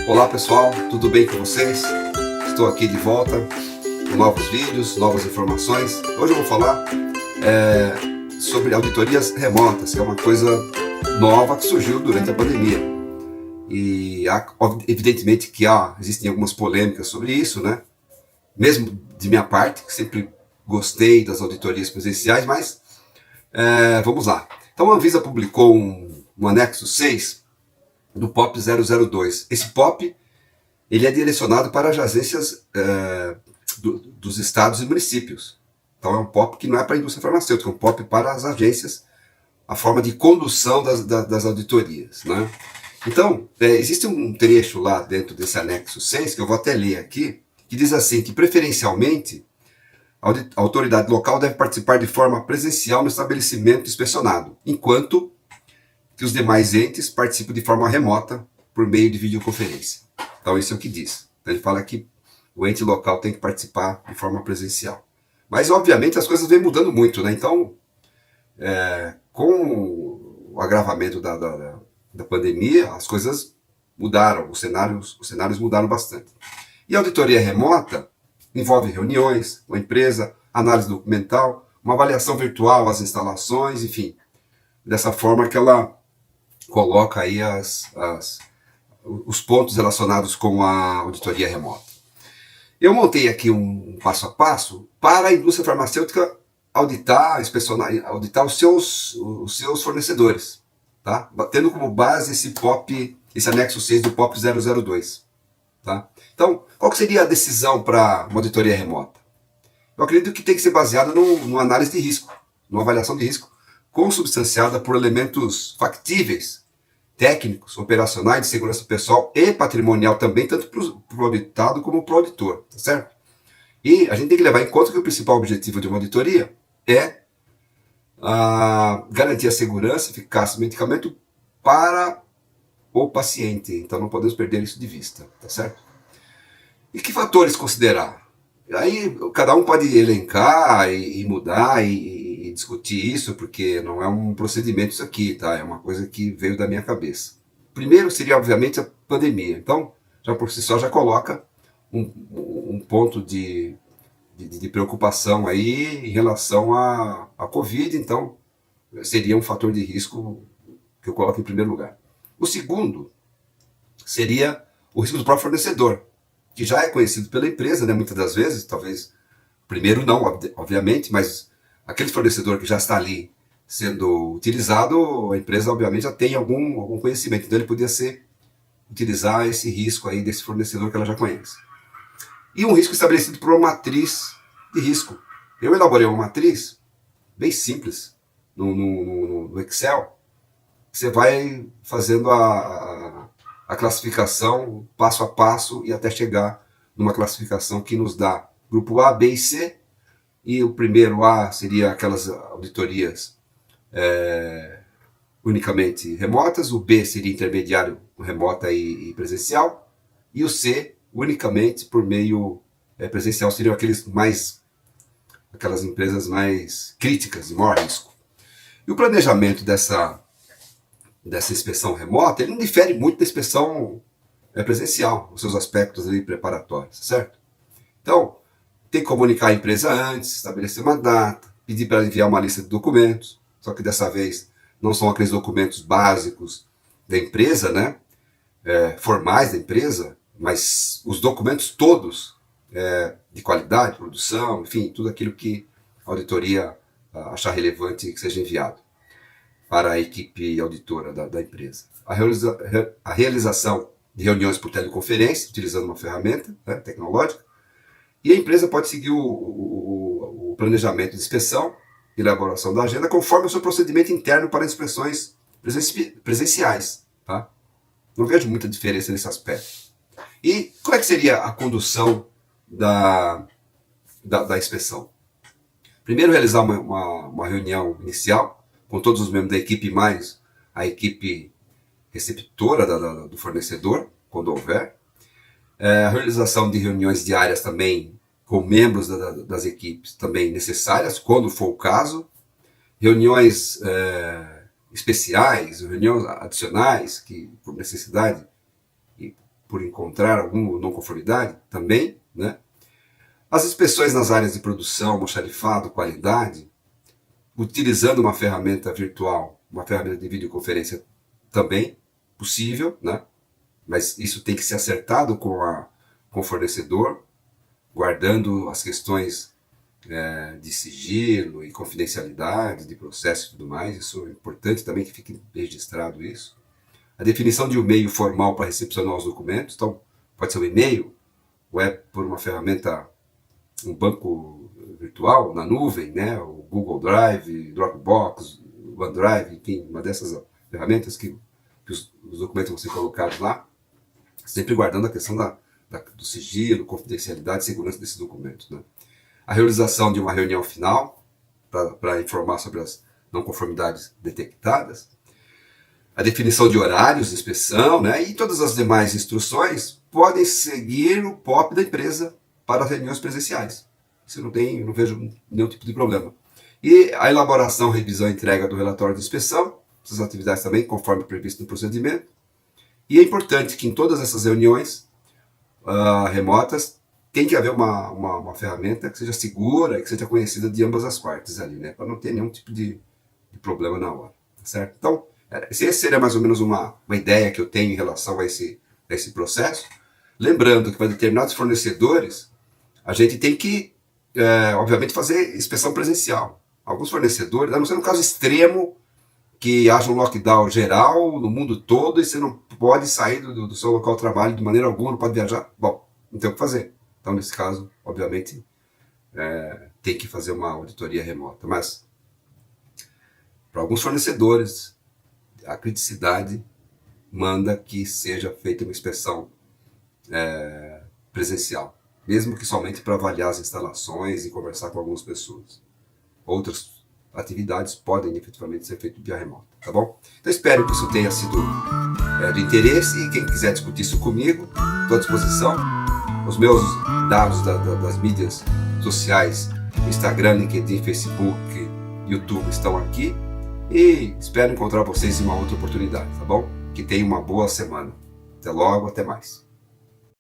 Olá pessoal, tudo bem com vocês? Estou aqui de volta com novos vídeos, novas informações. Hoje eu vou falar sobre auditorias remotas, que é uma coisa nova que surgiu durante a pandemia. E evidentemente que existem algumas polêmicas sobre isso, né? Mesmo de minha parte, que sempre gostei das auditorias presenciais, mas vamos lá. Então a Anvisa publicou um anexo 6 do POP 002. Esse POP ele é direcionado para as agências dos estados e municípios. Então é um POP que não é para a indústria farmacêutica, é um POP para as agências, a forma de condução das auditorias, né? Então, existe um trecho lá dentro desse anexo 6, que eu vou até ler aqui, que diz assim, que preferencialmente a autoridade local deve participar de forma presencial no estabelecimento inspecionado, enquanto que os demais entes participam de forma remota por meio de videoconferência. Então isso é o que diz. Então, ele fala que o ente local tem que participar de forma presencial. Mas obviamente as coisas vêm mudando muito, né? Então, com o agravamento da pandemia, as coisas mudaram, os cenários mudaram bastante. E a auditoria remota envolve reuniões com a empresa, análise documental, uma avaliação virtual às instalações, enfim, dessa forma que ela coloca aí os pontos relacionados com a auditoria remota. Eu montei aqui um passo a passo para a indústria farmacêutica auditar, inspecionar, auditar os seus fornecedores, tá? Tendo como base esse anexo 6 do POP 002. Tá? Então, qual que seria a decisão para uma auditoria remota? Eu acredito que tem que ser baseada numa análise de risco, numa avaliação de risco, consubstanciada por elementos factíveis, técnicos, operacionais, de segurança pessoal e patrimonial também, tanto para o auditado como para o auditor, tá certo? E a gente tem que levar em conta que o principal objetivo de uma auditoria é garantir a segurança e eficácia do medicamento para o paciente. Então não podemos perder isso de vista, tá certo? E que fatores considerar? Aí cada um pode elencar e mudar e discutir isso, porque não é um procedimento isso aqui, tá? É uma coisa que veio da minha cabeça. Primeiro seria, obviamente, a pandemia. Então, já por si só, já coloca um ponto de preocupação aí em relação à Covid. Então, seria um fator de risco que eu coloco em primeiro lugar. O segundo seria o risco do próprio fornecedor, que já é conhecido pela empresa, né, muitas das vezes, talvez, primeiro não, obviamente, mas aquele fornecedor que já está ali sendo utilizado, a empresa obviamente já tem algum conhecimento, então ele podia utilizar esse risco aí desse fornecedor que ela já conhece. E um risco estabelecido por uma matriz de risco. Eu elaborei uma matriz bem simples no Excel. Você vai fazendo a classificação passo a passo e até chegar numa classificação que nos dá grupo A, B e C. E o primeiro A seria aquelas auditorias unicamente remotas, o B seria intermediário, remota e presencial, e o C unicamente por meio presencial, seriam aquelas empresas mais críticas, de maior risco. E o planejamento dessa inspeção remota, ele não difere muito da inspeção presencial, os seus aspectos ali preparatórios, certo? Então, tem que comunicar a empresa antes, estabelecer uma data, pedir para enviar uma lista de documentos, só que dessa vez não são aqueles documentos básicos da empresa, né? Formais da empresa, mas os documentos todos de qualidade, produção, enfim, tudo aquilo que a auditoria achar relevante que seja enviado para a equipe auditora da empresa. A realização de reuniões por teleconferência, utilizando uma ferramenta tecnológica, e a empresa pode seguir o planejamento de inspeção e elaboração da agenda conforme o seu procedimento interno para inspeções presenciais. Tá? Não vejo muita diferença nesse aspecto. E como é que seria a condução da inspeção? Primeiro, realizar uma reunião inicial com todos os membros da equipe, mais a equipe receptora do fornecedor, quando houver. A realização de reuniões diárias também com membros das equipes também necessárias, quando for o caso. Reuniões especiais, reuniões adicionais, que por necessidade por encontrar alguma não conformidade, também, né? As inspeções nas áreas de produção, almoxarifado, qualidade, utilizando uma ferramenta virtual, uma ferramenta de videoconferência também, possível, né? Mas isso tem que ser acertado com o fornecedor, guardando as questões de sigilo e confidencialidade, de processo e tudo mais. Isso é importante também que fique registrado isso. A definição de um meio formal para recepcionar os documentos. Então, pode ser um e-mail, ou é por uma ferramenta, um banco virtual, na nuvem, né? O Google Drive, Dropbox, OneDrive, enfim, uma dessas ferramentas que os documentos vão ser colocados lá, sempre guardando a questão do sigilo, confidencialidade e segurança desses documentos, né? A realização de uma reunião final para informar sobre as não conformidades detectadas, a definição de horários de inspeção, né? E todas as demais instruções podem seguir o POP da empresa para as reuniões presenciais. Isso não vejo nenhum tipo de problema. E a elaboração, revisão e entrega do relatório de inspeção, essas atividades também conforme previsto no procedimento. E é importante que em todas essas reuniões remotas tem que haver uma ferramenta que seja segura e que seja conhecida de ambas as partes ali, né? Para não ter nenhum tipo de problema na hora, tá certo? Então, essa seria mais ou menos uma ideia que eu tenho em relação a esse processo. Lembrando que para determinados fornecedores, a gente tem que, obviamente, fazer inspeção presencial. Alguns fornecedores, a não ser no caso extremo, que haja um lockdown geral no mundo todo e você não pode sair do seu local de trabalho de maneira alguma, não pode viajar, bom, não tem o que fazer. Então, nesse caso, obviamente, tem que fazer uma auditoria remota. Mas, para alguns fornecedores, a criticidade manda que seja feita uma inspeção presencial, mesmo que somente para avaliar as instalações e conversar com algumas pessoas. Outras atividades podem efetivamente ser feitas via remota, tá bom? Então espero que isso tenha sido de interesse e quem quiser discutir isso comigo, estou à disposição. Os meus dados das mídias sociais, Instagram, LinkedIn, Facebook, YouTube estão aqui e espero encontrar vocês em uma outra oportunidade, tá bom? Que tenham uma boa semana. Até logo, até mais.